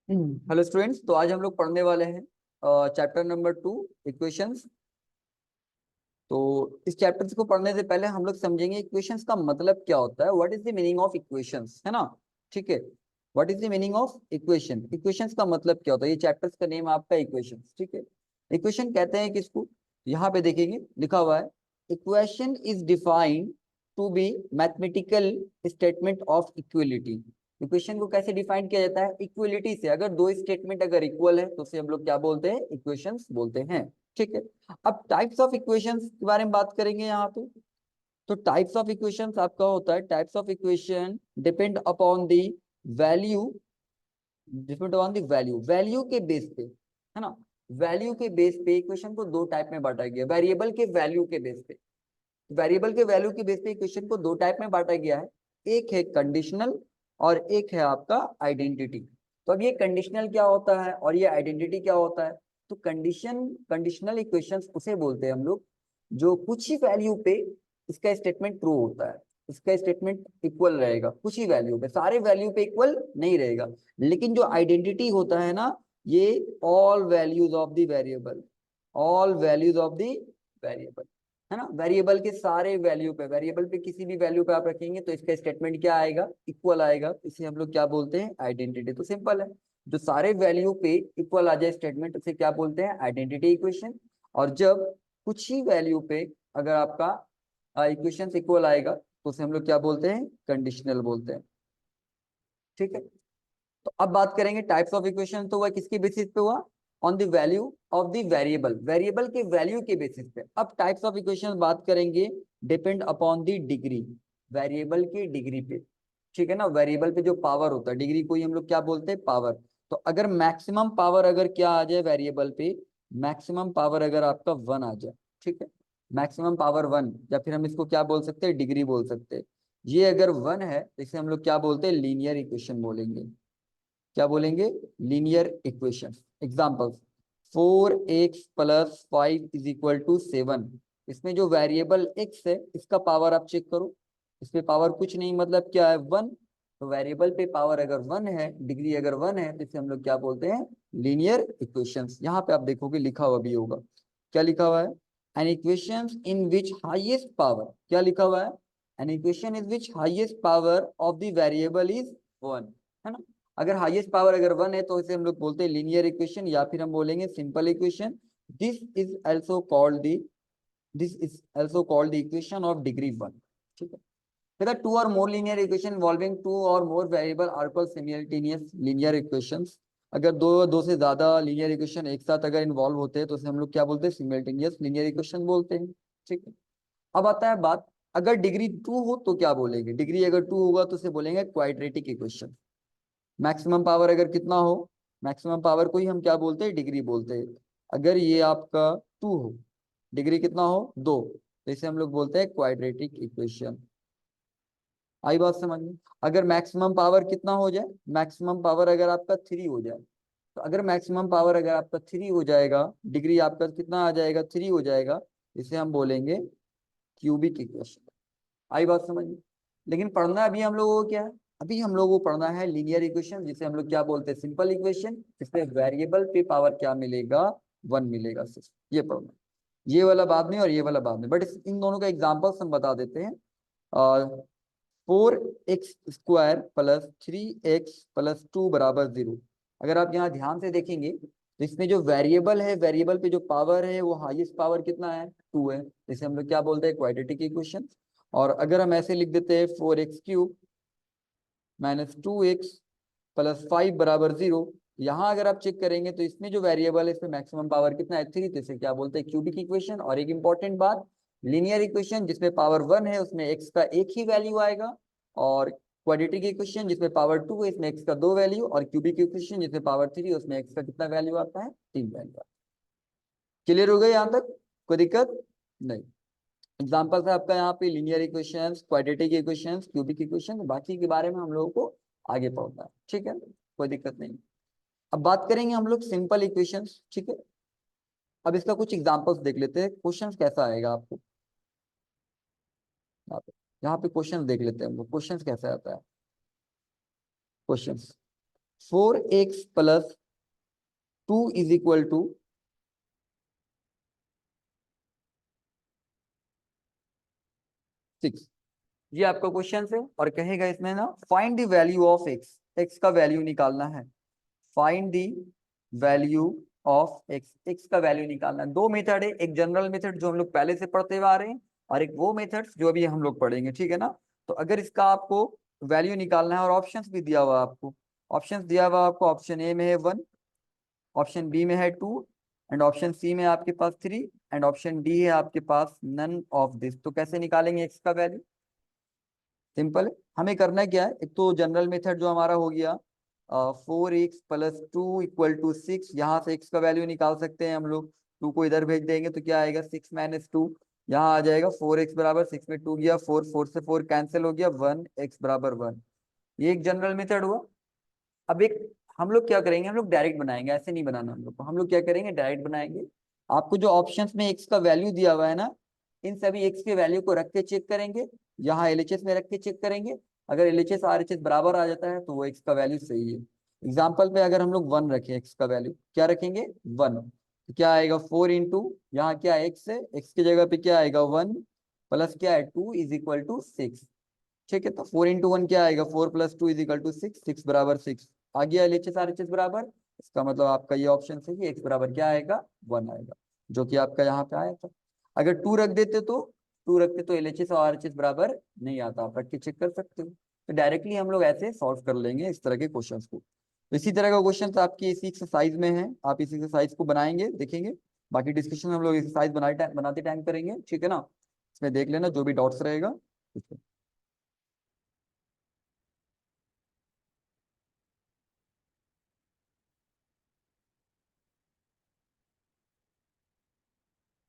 Hello students, तो आज हम लोग पढ़ने वाले हैं चैप्टर नंबर 2, इक्वेशंस। तो इस चैप्टर को पढ़ने से पहले हम लोग समझेंगे इक्वेशंस का मतलब क्या होता है। What is the meaning of equations, है ना। ठीक है, what is the meaning of equation, equations का मतलब क्या होता है। ये चैप्टर्स का नेम आपका इक्वेशंस, ठीक है। इक्वेशन कहते हैं किसको, यहाँ पे देखेंगे लिखा हुआ है, equation is defined to be mathematical statement of equality. Equation को कैसे डिफाइन किया जाता है, इक्वलिटी से। अगर दो स्टेटमेंट अगर इक्वल है तो उसे हम लोग क्या बोलते हैं, इक्वेशंस बोलते हैं। ठीक है, अब टाइप्स ऑफ इक्वेशंस के बारे में बात करेंगे यहाँ पे। तो टाइप्स ऑफ इक्वेशंस आपका होता है, types of equation depend upon the value, depend upon the value, value के बेस पे, है ना। वैल्यू के बेस पे इक्वेशन को दो टाइप में बांटा गया, वेरिएबल के वैल्यू के बेस पे। वेरिएबल के वैल्यू के बेस पे इक्वेशन को दो टाइप में बांटा गया है, एक है कंडीशनल और एक है आपका आइडेंटिटी। तो अब ये कंडीशनल क्या होता है और ये आइडेंटिटी क्या होता है। तो कंडीशनल इक्वेशंस उसे बोलते हैं हम लोग जो कुछ ही वैल्यू पे इसका स्टेटमेंट ट्रू होता है, इसका स्टेटमेंट इक्वल रहेगा कुछ ही वैल्यू पे, सारे वैल्यू पे इक्वल नहीं रहेगा। लेकिन जो आइडेंटिटी होता है ना, ये all values of the variable, all values of the variable, है ना। वेरिएबल के सारे वैल्यू पे, वेरिएबल पे किसी भी वैल्यू पे आप रखेंगे तो इसका स्टेटमेंट क्या आएगा, इक्वल आएगा। इसे हम लोग क्या बोलते हैं, आइडेंटिटी। तो सिंपल है, जो सारे वैल्यू पे इक्वल आ जाए स्टेटमेंट, उसे क्या बोलते हैं, आइडेंटिटी इक्वेशन। और जब कुछ ही वैल्यू पे अगर आपका इक्वेशन इक्वल आएगा तो उसे हम लोग क्या बोलते हैं, कंडीशनल बोलते हैं। ठीक है, तो अब बात करेंगे टाइप्स ऑफ इक्वेशन। तो वह किसके बेसिस पे हुआ, on the value of the variable, variable के वैल्यू के बेसिस पे। अब टाइप्स ऑफ इक्वेशन बात करेंगे, depend upon the degree, variable की डिग्री पे। ठीक है ना, वेरिएबल पे जो पावर होता है, डिग्री को ही हम लोग क्या बोलते हैं, पावर। तो अगर मैक्सिमम पावर अगर क्या आ जाए वेरिएबल पे, मैक्सिमम पावर अगर आपका 1 आ जाए, ठीक है, मैक्सिमम पावर 1, या फिर हम इसको क्या बोल सकते हैं, डिग्री बोल सकते हैं। ये अगर 1 है तो इसे हम लोग क्या बोलते हैं, लीनियर इक्वेशन बोलेंगे। क्या बोलेंगे, लीनियर इक्वेशन। Examples, 4x + 5 = 7। इसमें जो वेरिएबल x है इसका पावर आप चेक करो, इसमें पावर कुछ नहीं, मतलब क्या है, 1। तो वेरिएबल पे पावर अगर 1 है, डिग्री अगर 1 है, तो इसे हम लोग क्या बोलते हैं, लीनियर इक्वेशंस। यहाँ पे आप देखोगे लिखा हुआ भी होगा, क्या लिखा हुआ है, an equation in which highest power, क्या लिखा हुआ है, an equation in which highest power of the variable is 1, है ना। अगर हाईएस्ट पावर अगर 1 है तो इसे हम लोग बोलते हैं लीनियर इक्वेशन, या फिर हम बोलेंगे simple equation. This is also called the, this is also called the equation of degree 1। ठीक है, फिर two or more linear equation involving two or more variable are called simultaneous linear equations. अगर दो से ज्यादा लीनियर इक्वेशन एक साथ अगर इन्वॉल्व होते हैं तो उसे हम लोग क्या बोलते हैं, सिमल्टेनियस लीनियर इक्वेशन बोलते हैं। ठीक है, अब आता है बात, अगर डिग्री 2 हो तो क्या बोलेंगे, डिग्री अगर 2 होगा तो उसे बोलेंगे क्वाड्रेटिक इक्वेशन। मैक्सिमम पावर अगर कितना हो, मैक्सिमम पावर को ही हम क्या बोलते हैं, डिग्री बोलते हैं। अगर ये आपका 2 हो, डिग्री कितना हो, 2, तो इसे हम लोग बोलते हैं क्वाड्रेटिक इक्वेशन। आई बात समझ में। अगर मैक्सिमम पावर कितना हो जाए, मैक्सिमम पावर अगर आपका 3 हो जाए, तो अगर मैक्सिमम पावर अगर आपका 3 हो जाएगा, डिग्री आपका कितना आ जाएगा, 3 हो जाएगा, इसे हम बोलेंगे क्यूबिक इक्वेशन। आई बात समझ में। लेकिन पढ़ना अभी हम लोगों को क्या है, अभी हम लोगों को पढ़ना है लीनियर इक्वेशन, जिसे हम लोग क्या बोलते हैं, सिंपल इक्वेशन। इसमें वेरिएबल पे पावर क्या मिलेगा, 1 मिलेगा, सिर्फ ये पढ़ना। ये वाला बाद में और ये वाला बाद में, बट इन दोनों का एग्जाम्पल्स हम बता देते हैं। 4x² + 3x + 2 = 0। अगर आप यहाँ ध्यान से देखेंगे तो इसमें जो वेरिएबल है, वेरिएबल पे जो पावर है वो हाईएस्ट पावर कितना है, 2 है, इसे हम लोग क्या बोलते हैं, क्वाड्रेटिक इक्वेशन। और अगर हम ऐसे लिख देते हैं 4x³ - 2x + 5 = 0, यहाँ अगर आप चेक करेंगे तो इसमें जो वेरिएबल है इसमें मैक्सिमम पावर कितना है, 3, तो इसे क्या बोलते हैं, क्यूबिक इक्वेशन। और एक इंपॉर्टेंट बात, लीनियर इक्वेशन जिसमें पावर 1 है उसमें x का एक ही वैल्यू आएगा, और क्वाड्रेटिक इक्वेशन जिसमें पावर 2 है इसमें x का 2 वैल्यू, और क्यूबिक इक्वेशन जिसमें पावर 3 है उसमें x का कितना वैल्यू आता है, 3 वैल्यू आता है। क्लियर हो गया यहाँ तक, कोई दिक्कत नहीं। एग्जाम्पल है आपका यहाँ पे linear equations, quadratic equations, cubic equation, बाकी के बारे में हम लोगों को आगे पढ़ना है। ठीक है, कोई दिक्कत नहीं। अब बात करेंगे हम लोग सिंपल इक्वेशंस। ठीक है, अब इसका कुछ एग्जांपल्स देख लेते हैं, क्वेश्चंस कैसा आएगा आपको। यहाँ पे क्वेश्चंस देख लेते हैं हम लोग, क्वेश्चंस कैसा आता है, questions. 4x plus 2 is equal to 6। ये आपका क्वेश्चन है और कहेगा इसमें ना find the value of X, X का वैल्यू निकालना है। Find the value of X, X का वैल्यू निकालना है। दो मेथड है, एक जनरल मेथड जो हम लोग पहले से पढ़ते हुए आ रहे हैं और एक वो मेथड जो अभी हम लोग पढ़ेंगे, ठीक है ना। तो अगर इसका आपको वैल्यू निकालना है और ऑप्शंस भी दिया हुआ है आपको, ऑप्शंस दिया हुआ है आपको, ऑप्शन ए में है 1, ऑप्शन बी में है 2 एंड ऑप्शन सी में आपके पास 3 एंड ऑप्शन डी है आपके पास नन ऑफ दिस। तो कैसे निकालेंगे एक्स का वैल्यू? सिंपल है, हमें करना क्या है, एक तो जनरल मेथड जो हमारा हो गया 4x प्लस 2 इक्वल टू 6, यहाँ से x का वैल्यू निकाल सकते हैं हम लोग। 2 को इधर भेज देंगे तो क्या आएगा 6 माइनस 2, यहाँ आ जाएगा 4x बराबर 6 में 2 गया 4, 4 से 4 कैंसिल हो गया 1, x बराबर 1। ये एक जनरल मेथड हुआ। अब एक हम लोग क्या करेंगे, हम लोग डायरेक्ट बनाएंगे, ऐसे नहीं बनाना हम लोग को। हम लोग क्या करेंगे, डायरेक्ट बनाएंगे। आपको जो ऑप्शंस में एक्स का वैल्यू दिया हुआ है ना, इन सभी एक्स के वैल्यू को रख के चेक करेंगे, यहाँ एलएचएस में रख के चेक करेंगे। अगर एलएचएस आरएचएस बराबर आ जाता है तो वो एक्स का वैल्यू सही है। एग्जाम्पल पे अगर हम लोग 1 रखें, एक्स का वैल्यू क्या रखेंगे 1, तो क्या आएगा 4 इंटू, यहाँ क्या एक्स है, एक्स की जगह पे क्या आएगा 1 प्लस क्या है 2 इज इक्वल टू 6। ठीक है, तो 4 इंटू 1 क्या आएगा 4 प्लस 2 इज इक्वल टू 6, 6 बराबर 6 आ गया एलएचएस आरएचएस बराबर। इसका मतलब आपका ये ऑप्शन है कि एक्स बराबर क्या आएगा 1 आएगा, जो कि आपका यहाँ पे आया था। अगर 2 रख देते तो, 2 रखते तो एलएचएस और आरएचएस बराबर नहीं आता, आप रख के चेक कर सकते हो। तो डायरेक्टली हम लोग ऐसे सॉल्व कर लेंगे इस तरह के क्वेश्चंस को। तो इसी तरह का क्वेश्चन आपकी इसी एक्सरसाइज में है, आप इस एक्सरसाइज को बनाएंगे, देखेंगे। बाकी डिस्कशन हम लोग एक्सरसाइज बनाते टाइम करेंगे, ठीक है ना। इसमें देख लेना जो भी डाउट्स रहेगा। ठीक है।